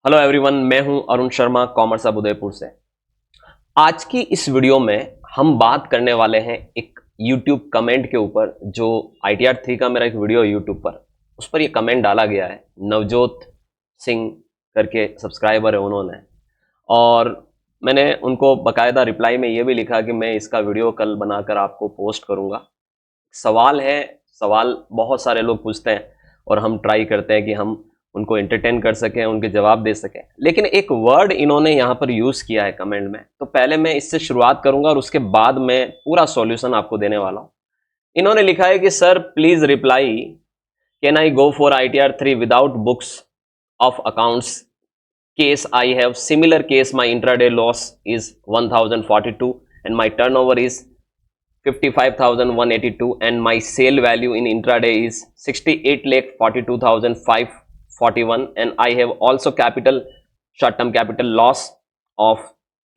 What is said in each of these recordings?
Hello everyone, मैं हूं Arun Sharma, commerce अब उदयपुर से। आज की इस वीडियो में हम बात करने वाले हैं एक YouTube कमेंट के ऊपर। जो ITR 3 का मेरा एक वीडियो है YouTube पर, उस पर ये कमेंट डाला गया है। नवजोत सिंह करके सब्सक्राइबर है उन्होंने, और मैंने उनको बकायदा रिप्लाई में ये भी लिखा कि मैं इसका वीडियो कल बनाकर आपको पोस्ट करूँगा। सवाल है, सवाल बहुत सारे लोग पूछते हैं और हम ट्राई करते हैं कि हम उनको एंटरटेन कर सकें, उनके जवाब दे सकें। लेकिन एक वर्ड इन्होंने यहाँ पर यूज़ किया है कमेंट में, तो पहले मैं इससे शुरुआत करूँगा और उसके बाद मैं पूरा सॉल्यूशन आपको देने वाला हूँ। इन्होंने लिखा है कि sir please reply, can I go for ITR 3 without books of accounts case I have similar case, my intraday loss is 1042 and my turnover is 55,182 and my sale value in intraday is 68,42,541 and I have also short term capital loss of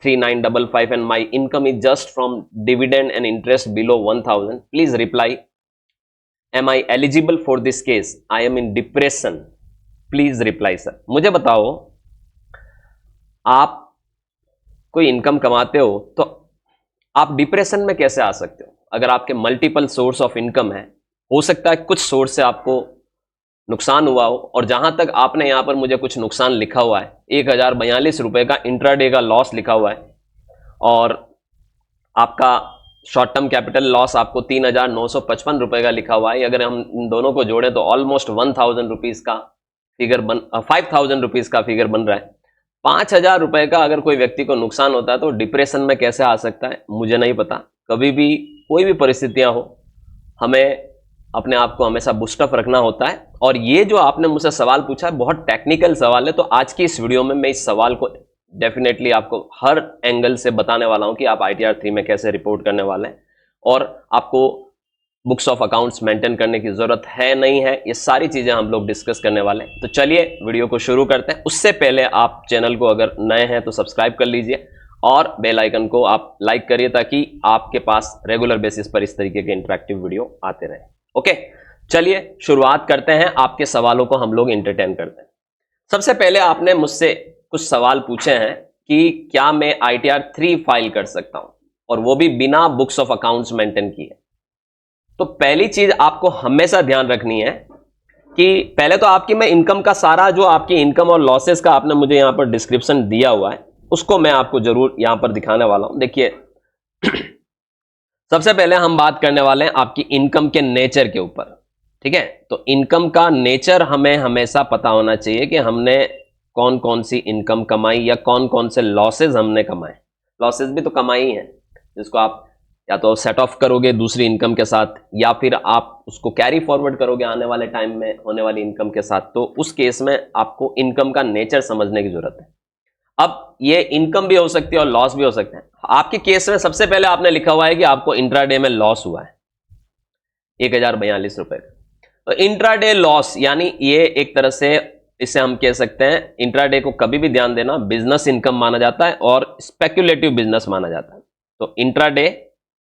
3955 and my income is just from dividend and interest below 1000. Please reply, am I eligible for this case? I am in depression. Please reply sir. मुझे बताओ, आप कोई income कमाते हो तो आप depression में कैसे आ सकते हो? अगर आपके मल्टीपल सोर्स ऑफ इनकम है, हो सकता है कुछ सोर्स से आपको नुकसान हुआ हो, और जहां तक आपने यहां पर मुझे कुछ नुकसान लिखा हुआ है, 1042 रुपए का इंट्राडे का लॉस लिखा हुआ है, और आपका शॉर्ट टर्म कैपिटल लॉस आपको 3,955 रुपए का लिखा हुआ है। अगर हम इन दोनों को जोड़ें तो ऑलमोस्ट 1,000 रुपीज का फिगर 5,000 रुपीज का फिगर बन रहा है। 5,000 रुपए का अगर कोई व्यक्ति को नुकसान होता है तो डिप्रेशन में कैसे आ सकता है, मुझे नहीं पता। कभी भी कोई भी परिस्थितियां हो, हमें अपने आप को हमेशा बूस्टअप रखना होता है। और ये जो आपने मुझसे सवाल पूछा है, बहुत टेक्निकल सवाल है, तो आज की इस वीडियो में मैं इस सवाल को डेफिनेटली आपको हर एंगल से बताने वाला हूं कि आप ITR 3 में कैसे रिपोर्ट करने वाले हैं, और आपको बुक्स ऑफ अकाउंट्स मेंटेन करने की जरूरत है नहीं है, ये सारी चीजें हम लोग डिस्कस करने वाले हैं। तो चलिए वीडियो को शुरू करते हैं। उससे पहले आप चैनल को अगर नए हैं तो सब्सक्राइब कर लीजिए और बेल आइकन को आप लाइक करिए, ताकि आपके पास रेगुलर बेसिस पर इस तरीके के इंटरेक्टिव वीडियो आते रहे। ओके, चलिए शुरुआत करते हैं। आपके सवालों को हम लोग एंटरटेन करते हैं। सबसे पहले आपने मुझसे कुछ सवाल पूछे हैं कि क्या मैं ITR 3 फाइल कर सकता हूं, और वो भी बिना बुक्स ऑफ अकाउंट्स मेंटेन किए। तो पहली चीज आपको हमेशा ध्यान रखनी है कि पहले तो आपकी मैं इनकम का सारा, जो आपकी इनकम और लॉसेस का आपने मुझे यहां पर डिस्क्रिप्शन दिया हुआ है, उसको मैं आपको जरूर यहां पर दिखाने वाला हूं। देखिए, सबसे पहले हम बात करने वाले हैं आपकी इनकम के नेचर के ऊपर। ठीक है, तो इनकम का नेचर हमें हमेशा पता होना चाहिए कि हमने कौन कौन सी इनकम कमाई या कौन कौन से लॉसेज हमने कमाए। लॉसेज भी तो कमाई है, जिसको आप या तो सेट ऑफ करोगे दूसरी इनकम के साथ, या फिर आप उसको कैरी फॉरवर्ड करोगे आने वाले टाइम में होने वाली इनकम के साथ। तो उस केस में आपको इनकम का नेचर समझने की जरूरत है। अब ये इनकम भी हो सकती है और लॉस भी हो सकते हैं। आपके केस में सबसे पहले आपने लिखा हुआ है कि आपको इंट्राडे में लॉस हुआ है 1042 रुपए का। तो इंट्राडे लॉस यानी ये एक तरह से, इसे हम कह सकते हैं, इंट्राडे को कभी भी ध्यान देना, बिजनेस इनकम माना जाता है और स्पेक्युलेटिव बिजनेस माना जाता है। तो इंट्राडे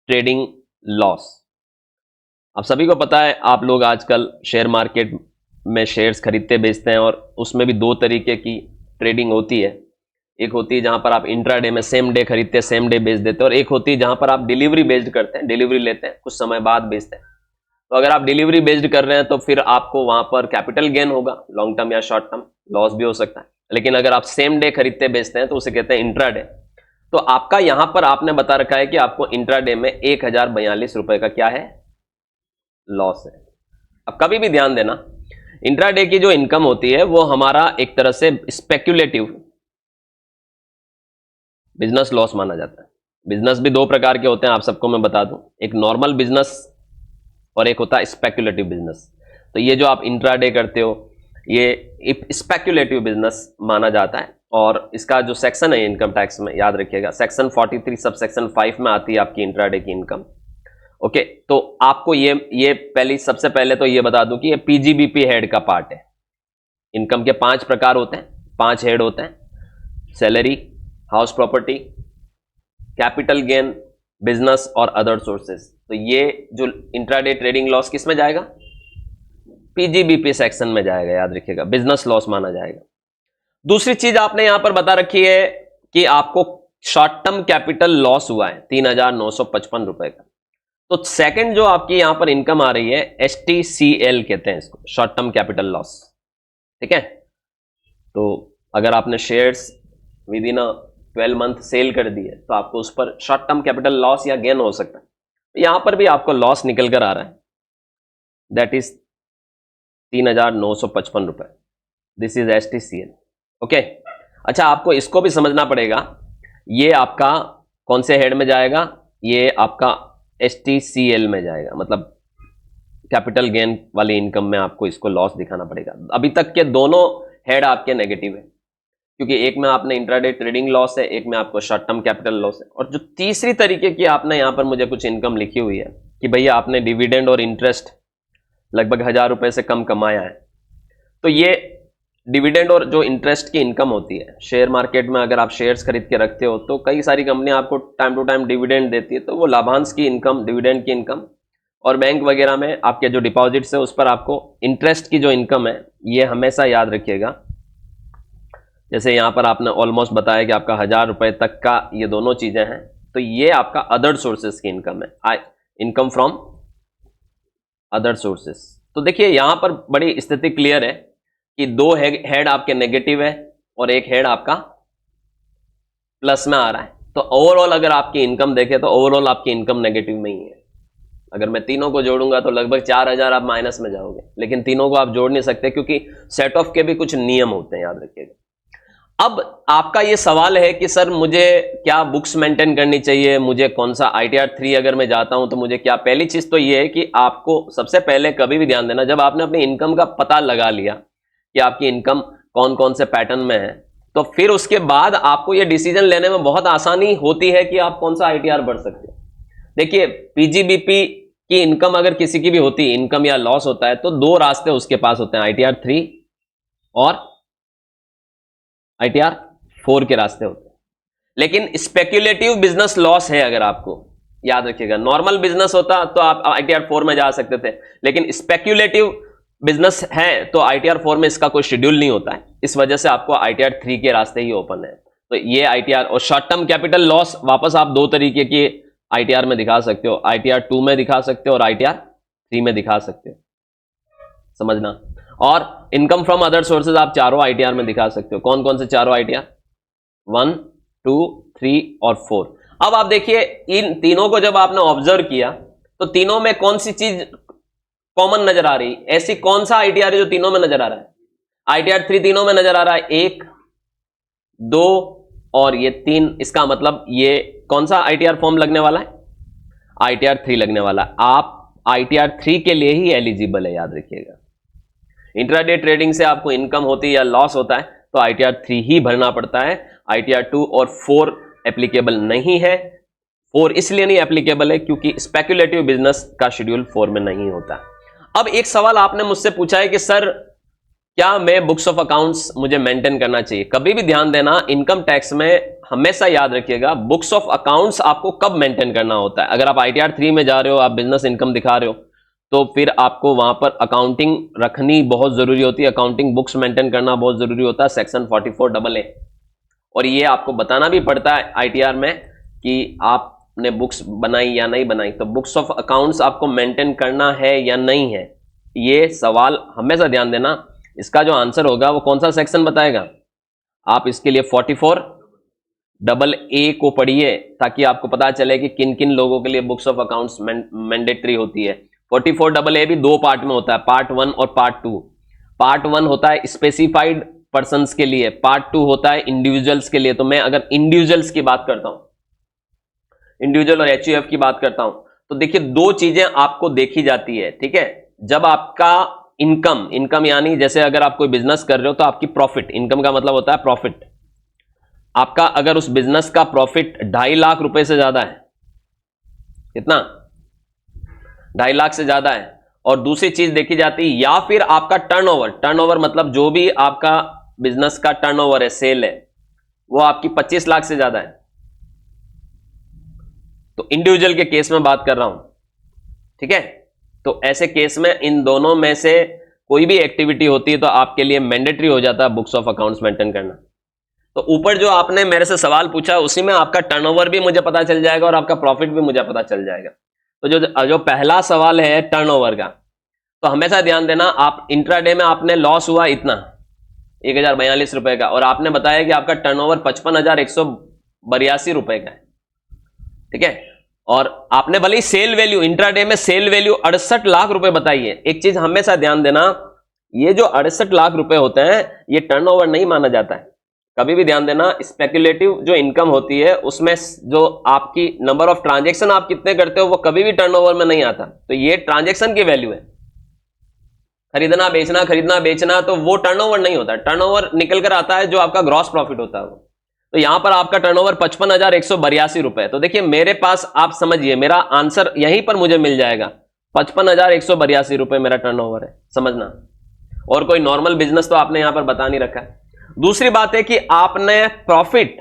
ट्रेडिंग लॉस, आप सभी को पता है, आप लोग आजकल शेयर मार्केट में शेयर्स खरीदते बेचते हैं, और उसमें भी दो तरीके की ट्रेडिंग होती है। एक होती है जहां पर आप इंट्राडे में सेम डे खरीदते हैं, सेम डे बेच देते हैं, और एक होती है जहां पर आप डिलीवरी बेस्ड करते हैं, डिलीवरी लेते हैं, कुछ समय बाद बेचते हैं। तो अगर आप डिलीवरी बेस्ड कर रहे हैं तो फिर आपको वहां पर कैपिटल गेन होगा, लॉन्ग टर्म या शॉर्ट टर्म, लॉस भी हो सकता है। लेकिन अगर आप सेम डे खरीदते बेचते हैं तो उसे कहते हैं इंट्राडे। तो आपका यहां पर आपने बता रखा है कि आपको इंट्राडे में 1042 रुपए का क्या है, लॉस है। अब कभी भी ध्यान देना, इंट्राडे की जो इनकम होती है वो हमारा एक तरह से स्पेक्युलेटिव बिजनेस लॉस माना जाता है। बिजनेस भी दो प्रकार के होते हैं, आप सबको मैं बता दूं, एक नॉर्मल बिजनेस और एक होता है स्पेक्युलेटिव बिजनेस। तो ये जो आप इंट्राडे करते हो, ये स्पेक्युलेटिव बिजनेस माना जाता है, और इसका जो सेक्शन है इनकम टैक्स में, याद रखिएगा, सेक्शन 43 सब सेक्शन 5 में आती है आपकी इंट्राडे की इनकम। ओके, तो आपको ये सबसे पहले तो ये बता दूं कि ये PGBP हेड का पार्ट है। इनकम के 5 प्रकार होते हैं, 5 हेड होते हैं: salary, house property, capital gain, business और अदर सोर्सेज। तो ये जो इंट्राडे ट्रेडिंग लॉस किस में जाएगा, PGBP सेक्शन में जाएगा, याद रखिएगा, बिजनेस लॉस माना जाएगा। दूसरी चीज आपने यहां पर बता रखी है कि आपको शॉर्ट टर्म कैपिटल लॉस हुआ है 3,955 रुपए का। तो सेकंड जो आपकी यहां पर इनकम आ रही है STCL कहते हैं इसको, शॉर्ट टर्म कैपिटल लॉस। ठीक है, तो अगर आपने shares within 12 month sell कर दिए तो आपको उस पर शॉर्ट टर्म कैपिटल लॉस या गेन हो सकता है। यहां पर भी आपको लॉस निकल कर आ रहा है, दैट इज 3,955 रुपए। This is STCL। ओके, अच्छा आपको इसको भी समझना पड़ेगा, ये आपका कौन से हेड में जाएगा, ये आपका STCL में जाएगा, मतलब कैपिटल गेन वाली इनकम में आपको इसको लॉस दिखाना पड़ेगा। अभी तक के दोनों हेड आपके नेगेटिव है, क्योंकि एक में आपने इंट्राडे ट्रेडिंग लॉस है, एक में आपको शॉर्ट टर्म कैपिटल लॉस है। और जो तीसरी तरीके की आपने यहां पर मुझे कुछ इनकम लिखी हुई है कि भैया आपने डिविडेंड और इंटरेस्ट लगभग 1,000 रुपए से कम कमाया है, तो ये डिविडेंड और जो इंटरेस्ट की इनकम होती है, शेयर मार्केट में अगर आप शेयर्स खरीद के रखते हो तो कई सारी कंपनियां आपको टाइम टू टाइम डिविडेंड देती है, तो वो लाभांश की इनकम, डिविडेंड की इनकम, और बैंक वगैरह में आपके जो डिपॉजिट्स है उस पर आपको इंटरेस्ट की जो इनकम है, ये हमेशा याद रखिएगा। जैसे यहां पर आपने ऑलमोस्ट बताया कि आपका 1,000 रुपए तक का ये दोनों चीजें हैं, तो ये आपका अदर सोर्सेस की इनकम है, इनकम फ्रॉम अदर सोर्सेस। तो देखिए यहां पर बड़ी स्थिति क्लियर है कि दो हेड आपके नेगेटिव है और एक हेड आपका प्लस में आ रहा है। तो ओवरऑल अगर आपकी इनकम देखें तो ओवरऑल आपकी इनकम नेगेटिव में ही है। अगर मैं तीनों को जोड़ूंगा तो लगभग 4,000 आप माइनस में जाओगे, लेकिन तीनों को आप जोड़ नहीं सकते क्योंकि सेट ऑफ के भी कुछ नियम होते हैं, याद रखिएगा। अब आपका ये सवाल है कि सर मुझे क्या बुक्स मेंटेन करनी चाहिए, मुझे कौन सा ITR 3 अगर मैं जाता हूं तो मुझे क्या। पहली चीज तो ये है कि आपको सबसे पहले कभी भी ध्यान देना, जब आपने अपनी इनकम का पता लगा लिया कि आपकी इनकम कौन कौन से पैटर्न में है, तो फिर उसके बाद आपको यह डिसीजन लेने में बहुत आसानी होती है कि आप कौन सा ITR भर सकते हो। देखिए PGBP की इनकम अगर किसी की भी होती है, इनकम या लॉस होता है, तो दो रास्ते उसके पास होते हैं, ITR 3 और ITR 4 के रास्ते होते हैं। लेकिन स्पेक्युलेटिव बिजनेस लॉस है, अगर आपको याद रखिएगा, नॉर्मल बिजनेस होता तो आप ITR 4 में जा सकते थे, लेकिन स्पेक्युलेटिव बिजनेस है तो ITR 4 में इसका कोई शेड्यूल नहीं होता है, इस वजह से आपको ITR 3 के रास्ते ही ओपन है। तो ये ITR और शॉर्ट टर्म कैपिटल लॉस वापस आप दो तरीके के ITR में दिखा सकते हो, ITR 2 में दिखा सकते हो और ITR 3 में दिखा सकते हो, समझना। और इनकम फ्रॉम अदर सोर्सेज आप चारों ITR में दिखा सकते हो। कौन कौन से चारों ITR? 1, 2, 3 और 4। अब आप देखिए इन तीनों को जब आपने ऑब्जर्व किया तो तीनों में कौन सी चीज कॉमन नजर आ रही, ऐसी कौन सा ITR है जो तीनों में नजर आ रहा है? ITR 3 तीनों में नजर आ रहा है, 1, 2 और ये 3। इसका मतलब ये कौन सा ITR फॉर्म लगने वाला है? ITR 3 लगने वाला है। आप ITR 3 के लिए ही एलिजिबल है, याद रखिएगा। इंट्राडे ट्रेडिंग से आपको इनकम होती है या लॉस होता है तो ITR 3 ही भरना पड़ता है, ITR 2 और 4 एप्लीकेबल नहीं है। 4 इसलिए नहीं एप्लीकेबल है क्योंकि स्पेक्युलेटिव बिजनेस का शेड्यूल 4 में नहीं होता। अब एक सवाल आपने मुझसे पूछा है कि सर क्या मैं बुक्स ऑफ अकाउंट्स मुझे मेंटेन करना चाहिए? कभी भी ध्यान देना, इनकम टैक्स में हमेशा याद रखिएगा बुक्स ऑफ अकाउंट्स आपको कब मेंटेन करना होता है। अगर आप ITR 3 में जा रहे हो, आप बिजनेस इनकम दिखा रहे हो, तो फिर आपको वहां पर अकाउंटिंग रखनी बहुत जरूरी होती है, अकाउंटिंग बुक्स मेंटेन करना बहुत जरूरी होता है, सेक्शन 44AA। और ये आपको बताना भी पड़ता है ITR में कि आपने बुक्स बनाई या नहीं बनाई। तो बुक्स ऑफ अकाउंट्स आपको मेंटेन करना है या नहीं है, ये सवाल हमेशा ध्यान देना। इसका जो आंसर होगा वो कौन सा सेक्शन बताएगा? आप इसके लिए 44AA को पढ़िए ताकि आपको पता चले कि किन किन लोगों के लिए बुक्स ऑफ अकाउंट्स मैंडेटरी होती है। 44AA भी दो पार्ट में होता है, पार्ट 1 और पार्ट 2। पार्ट 1 होता है स्पेसिफाइड पर्संस के लिए, पार्ट 2 होता है इंडिविजुअल्स के लिए। तो मैं अगर इंडिविजुअल्स की बात करता हूं, इंडिविजुअल और HUF की बात करता हूं, तो देखिए दो चीजें आपको देखी जाती है, ठीक है। जब आपका इनकम यानी जैसे अगर आप कोई बिजनेस कर रहे हो तो आपकी प्रॉफिट, इनकम का मतलब होता है प्रॉफिट। आपका अगर उस बिजनेस का प्रॉफिट 2.5 लाख रुपए से ज्यादा है, कितना? 2.5 लाख से ज्यादा है। और दूसरी चीज देखी जाती है, या फिर आपका टर्नओवर मतलब जो भी आपका बिजनेस का टर्नओवर है, सेल है, वो आपकी 25 लाख से ज्यादा है। तो इंडिविजुअल के केस में बात कर रहा हूं, ठीक है। तो ऐसे केस में इन दोनों में से कोई भी एक्टिविटी होती है तो आपके लिए मैंडेटरी हो जाता है बुक्स ऑफ अकाउंट्स मेंटेन करना। तो ऊपर जो आपने मेरे से सवाल पूछा उसी में आपका टर्नओवर भी मुझे पता चल जाएगा और आपका प्रॉफिट भी मुझे पता चल जाएगा। तो जो पहला सवाल है टर्नओवर का, तो हमेशा ध्यान देना, आप इंट्राडे में आपने लॉस हुआ इतना 1042 रुपए का, और आपने बताया कि आपका टर्नओवर 55,182 रुपए का है, ठीक है। और आपने भले ही सेल वैल्यू, इंट्राडे में सेल वैल्यू 68 लाख रुपए बताई है। एक चीज हमेशा ध्यान देना, ये जो 68 लाख रुपए होते हैं ये टर्नओवर नहीं माना जाता है। कभी भी ध्यान देना, स्पेक्युलेटिव जो इनकम होती है उसमें जो आपकी नंबर ऑफ ट्रांजेक्शन आप कितने करते हो वो कभी भी टर्नओवर में नहीं आता। तो ये ट्रांजेक्शन की वैल्यू है, खरीदना बेचना खरीदना बेचना, तो वो टर्नओवर नहीं होता। टर्नओवर निकल कर आता है जो आपका ग्रॉस प्रॉफिट होता है वो। तो यहां पर आपका टर्नओवर 55,182 रुपए। तो देखिए मेरे पास, आप समझिए मेरा आंसर यहीं पर मुझे मिल जाएगा, 55,182 रुपए मेरा टर्नओवर है, समझना। और कोई नॉर्मल बिजनेस तो आपने यहां पर बता नहीं रखा है। दूसरी बात है कि आपने प्रॉफिट,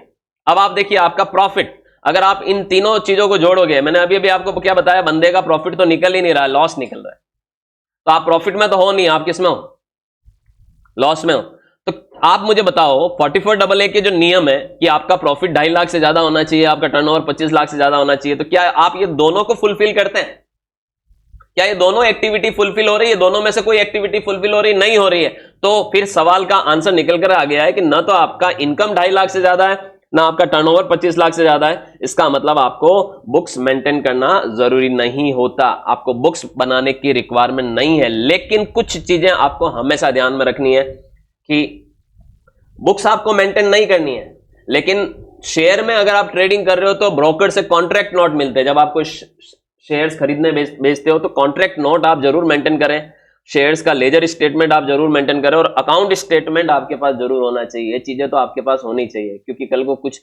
अब आप देखिए आपका प्रॉफिट, अगर आप इन तीनों चीजों को जोड़ोगे, मैंने अभी अभी आपको क्या बताया, बंदे का प्रॉफिट तो निकल ही नहीं रहा है, लॉस निकल रहा है। तो आप प्रॉफिट में तो हो नहीं, आप किस में हो, लॉस में हो। तो आप मुझे बताओ 44AA के जो नियम है कि आपका प्रॉफिट 2.5 लाख से ज्यादा होना चाहिए, आपका टर्नओवर 25 लाख से ज्यादा होना चाहिए, तो क्या आप ये दोनों को फुलफिल करते हैं? क्या ये दोनों एक्टिविटी फुलफिल हो रही है? दोनों में से कोई एक्टिविटी फुलफिल हो रही नहीं हो रही है, तो फिर सवाल का आंसर निकल कर आ गया है कि ना तो आपका इनकम 2.5 लाख से ज्यादा है, ना आपका टर्नओवर 25 लाख से ज्यादा है। इसका मतलब आपको बुक्स मेंटेन करना जरूरी नहीं होता, आपको बुक्स बनाने की रिक्वायरमेंट नहीं है। लेकिन कुछ चीजें आपको हमेशा ध्यान में रखनी है कि बुक्स आपको मेंटेन नहीं करनी है, लेकिन शेयर में अगर आप ट्रेडिंग कर रहे हो तो ब्रोकर से कॉन्ट्रैक्ट नोट मिलते हैं। जब आपको शेयर्स खरीदने बेचते हो तो कॉन्ट्रैक्ट नोट आप जरूर मेंटेन करें, शेयर्स का लेजर स्टेटमेंट आप जरूर मेंटेन करें, और अकाउंट स्टेटमेंट आपके पास जरूर होना चाहिए। ये चीजें तो आपके पास होनी चाहिए, क्योंकि कल को कुछ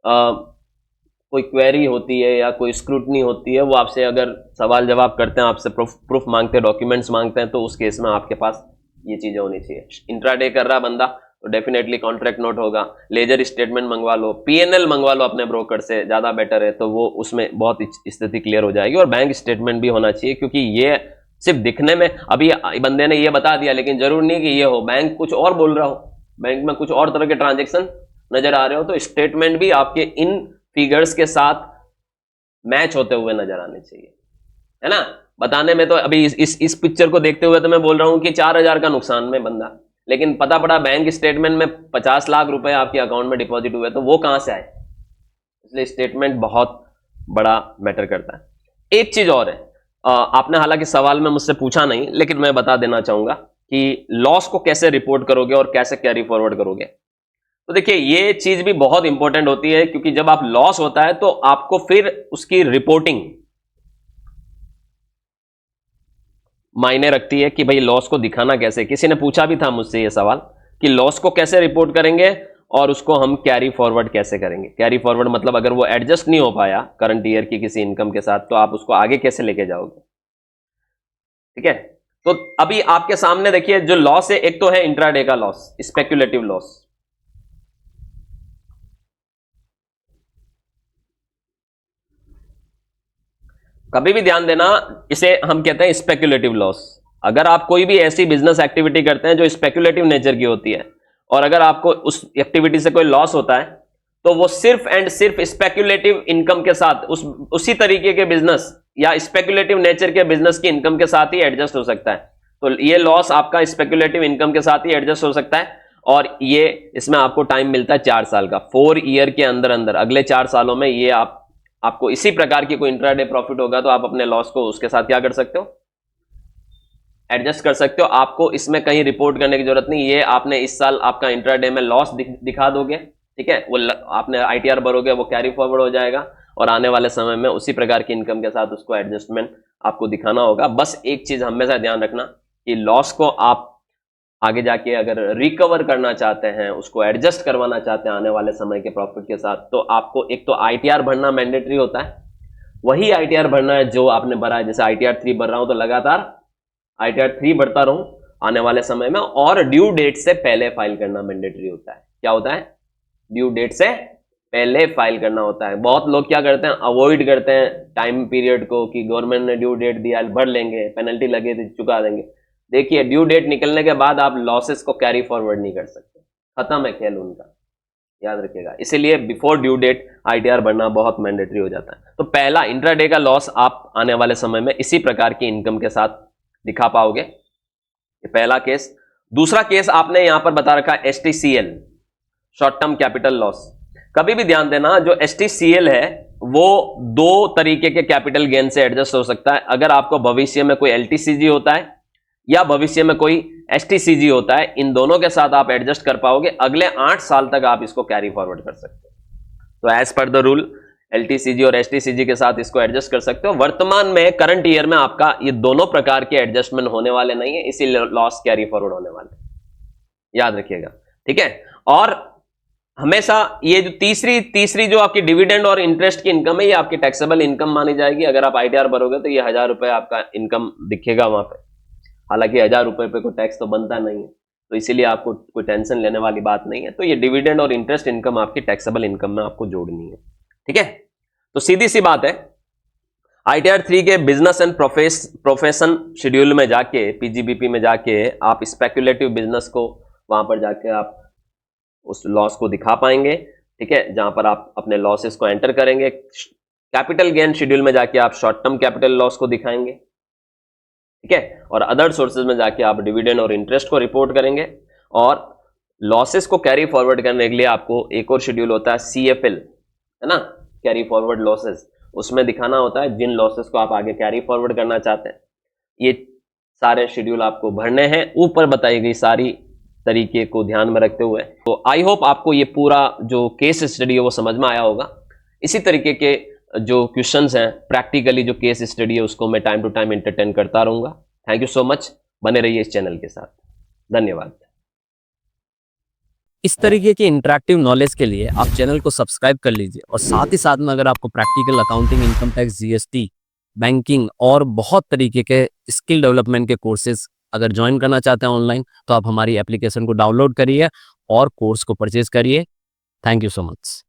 कोई क्वेरी होती है या कोई स्क्रूटनी होती है, वो आपसे अगर सवाल जवाब करते हैं, आपसे प्रूफ मांगते हैं, डॉक्यूमेंट्स मांगते हैं, तो उस केस में आपके पास ये चीजें होनी चाहिए। इंट्राडे कर रहा बंदा तो डेफिनेटली कॉन्ट्रैक्ट नोट होगा, लेजर स्टेटमेंट मंगवा लो, पीएनएल मंगवा लो अपने ब्रोकर से, ज्यादा बेटर है, तो वो उसमें बहुत स्थिति क्लियर हो जाएगी। और बैंक स्टेटमेंट भी होना चाहिए, क्योंकि ये सिर्फ दिखने में, अभी बंदे ने ये बता दिया लेकिन जरूर नहीं कि ये हो, बैंक कुछ और बोल रहा हो, बैंक में कुछ और तरह के ट्रांजेक्शन नजर आ रहे हो, तो स्टेटमेंट भी आपके इन फिगर्स के साथ मैच होते हुए नजर आने चाहिए, है ना। बताने में तो अभी इस पिक्चर को देखते हुए तो मैं बोल रहा हूं कि 4,000 का नुकसान में बंदा, लेकिन पता पड़ा बैंक स्टेटमेंट में 50 लाख रुपए आपके अकाउंट में डिपॉजिट हुए, तो वो कहां से आए? इसलिए स्टेटमेंट बहुत बड़ा मैटर करता है। एक चीज और है, आपने हालांकि सवाल में मुझसे पूछा नहीं, लेकिन मैं बता देना चाहूंगा कि लॉस को कैसे रिपोर्ट करोगे और कैसे कैरी फॉरवर्ड करोगे। तो देखिए ये चीज भी बहुत इंपॉर्टेंट होती है, क्योंकि जब आप लॉस होता है तो आपको फिर उसकी रिपोर्टिंग मायने रखती है कि भाई लॉस को दिखाना कैसे। किसी ने पूछा भी था मुझसे ये सवाल कि लॉस को कैसे रिपोर्ट करेंगे और उसको हम कैरी फॉरवर्ड कैसे करेंगे। कैरी फॉरवर्ड मतलब अगर वो एडजस्ट नहीं हो पाया करंट ईयर की किसी इनकम के साथ, तो आप उसको आगे कैसे लेके जाओगे, ठीक है। तो अभी आपके सामने देखिए जो लॉस है, एक तो है इंट्राडे का लॉस, स्पेक्युलेटिव लॉस। कभी भी ध्यान देना, इसे हम कहते हैं स्पेक्युलेटिव लॉस। अगर आप कोई भी ऐसी बिजनेस एक्टिविटी करते हैं जो स्पेक्युलेटिव नेचर की होती है, और अगर आपको उस एक्टिविटी से कोई लॉस होता है, तो वो सिर्फ एंड सिर्फ स्पेक्युलेटिव इनकम के साथ, उसी तरीके के बिजनेस या स्पेक्युलेटिव नेचर के बिजनेस की इनकम के साथ ही एडजस्ट हो सकता है। तो ये लॉस आपका स्पेक्युलेटिव इनकम के साथ ही एडजस्ट हो सकता है, और ये इसमें आपको टाइम मिलता है 4 साल का। 4 ईयर के अंदर अंदर, अगले 4 सालों में ये आपको इसी प्रकार की कोई इंट्राडे प्रॉफिट होगा, तो आप अपने लॉस को उसके साथ क्या कर सकते हो, एडजस्ट कर सकते हो। आपको इसमें कहीं रिपोर्ट करने की जरूरत नहीं। ये आपने इस साल आपका इंट्राडे में लॉस दिखा दोगे, ठीक है, वो आपने आईटीआर भरोगे, वो कैरी फॉरवर्ड हो जाएगा, और आने वाले समय में उसी प्रकार की इनकम के साथ उसको एडजस्टमेंट आपको दिखाना होगा। बस एक चीज हमेशा ध्यान रखना कि लॉस को आप आगे जाके अगर रिकवर करना चाहते हैं, उसको एडजस्ट करवाना चाहते हैं आने वाले समय के प्रॉफिट के साथ, तो आपको एक तो आईटीआर भरना मैंडेटरी होता है, वही आईटीआर भरना है जो आपने भरा है। जैसे आईटीआर 3 भर रहा हूं तो लगातार आईटीआर 3 भरता रहूं आने वाले समय में, और ड्यू डेट से पहले फाइल करना मैंडेटरी होता है। क्या होता है? ड्यू डेट से पहले फाइल करना होता है। बहुत लोग क्या करते हैं, अवॉइड करते हैं टाइम पीरियड को, कि गवर्नमेंट ने ड्यू डेट दिया भर लेंगे, पेनल्टी लगे तो चुका देंगे। देखिए ड्यू डेट निकलने के बाद आप लॉसेस को कैरी फॉरवर्ड नहीं कर सकते, खत्म है खेल उनका, याद रखिएगा। इसीलिए बिफोर ड्यू डेट आईटीआर भरना बहुत मैंडेटरी हो जाता है। तो पहला इंट्राडे का लॉस आप आने वाले समय में इसी प्रकार की इनकम के साथ दिखा पाओगे, ये पहला केस। दूसरा केस आपने यहां पर बता रखा एसटीसीएल, शॉर्ट टर्म कैपिटल लॉस। कभी भी ध्यान देना, जो एसटीसीएल है वो दो तरीके के कैपिटल गेन से एडजस्ट हो सकता है। अगर आपको भविष्य में कोई एलटीसीजी होता है या भविष्य में कोई एसटीसीजी होता है, इन दोनों के साथ आप एडजस्ट कर पाओगे, अगले 8 साल तक आप इसको कैरी फॉरवर्ड कर सकते हो। तो as per the rule LTCG और एसटीसीजी के साथ इसको एडजस्ट कर सकते हो। वर्तमान में करंट ईयर में आपका ये दोनों प्रकार के एडजस्टमेंट होने वाले नहीं है, इसीलिए लॉस कैरी फॉरवर्ड होने वाले, याद रखिएगा, ठीक है। और हमेशा ये जो तीसरी जो आपकी डिविडेंड और इंटरेस्ट की इनकम है, ये आपकी टैक्सेबल इनकम मानी जाएगी। अगर आप आईटीआर भरोगे तो ये 1000 रुपए आपका इनकम दिखेगा वहां पे, हालांकि 1000 रुपए पे कोई टैक्स तो बनता नहीं है, तो इसीलिए आपको कोई टेंशन लेने वाली बात नहीं है। तो ये डिविडेंड और इंटरेस्ट इनकम आपकी टैक्सेबल इनकम में आपको जोड़नी है, ठीक है। तो सीधी सी बात है, आईटीआर 3 के बिजनेस एंड प्रोफेशन शेड्यूल में जाके, पीजीबीपी में जाके आप स्पेक्युलेटिव बिजनेस को वहां पर जाके आप उस लॉस को दिखा पाएंगे, ठीक है, जहां पर आप अपने लॉसेस को एंटर करेंगे। कैपिटल गेन शेड्यूल में जाके आप शॉर्ट टर्म कैपिटल लॉस को दिखाएंगे, ठीक है, और अदर सोर्सेज में जाके आप डिविडेंड और इंटरेस्ट को रिपोर्ट करेंगे। और लॉसेस को कैरी फॉरवर्ड करने के लिए आपको एक और शेड्यूल होता है सीएफएल, है ना, कैरी फॉरवर्ड लॉसेस, उसमें दिखाना होता है जिन लॉसेस को आप आगे कैरी फॉरवर्ड करना चाहते हैं। ये सारे शेड्यूल आपको भरने हैं, ऊपर बताई गई सारी तरीके को ध्यान में रखते हुए। तो आई होप आपको ये पूरा जो केस स्टडी है वो समझ में आया होगा। इसी तरीके के जो क्वेश्चंस हैं, प्रैक्टिकली जो केस स्टडी है, उसको मैं टाइम टू टाइम एंटरटेन करता रहूंगा। थैंक यू सो मच, बने रहिए इस चैनल के साथ, धन्यवाद। इस तरीके की इंटरेक्टिव नॉलेज के लिए आप चैनल को सब्सक्राइब कर लीजिए, और साथ ही साथ में अगर आपको practical accounting, income tax, GST, banking और बहुत तरीके के स्किल डेवलपमेंट के कोर्सेज अगर ज्वाइन करना चाहते हैं ऑनलाइन, तो आप हमारी एप्लीकेशन को डाउनलोड करिए और कोर्स को परचेज करिए। Thank you so much.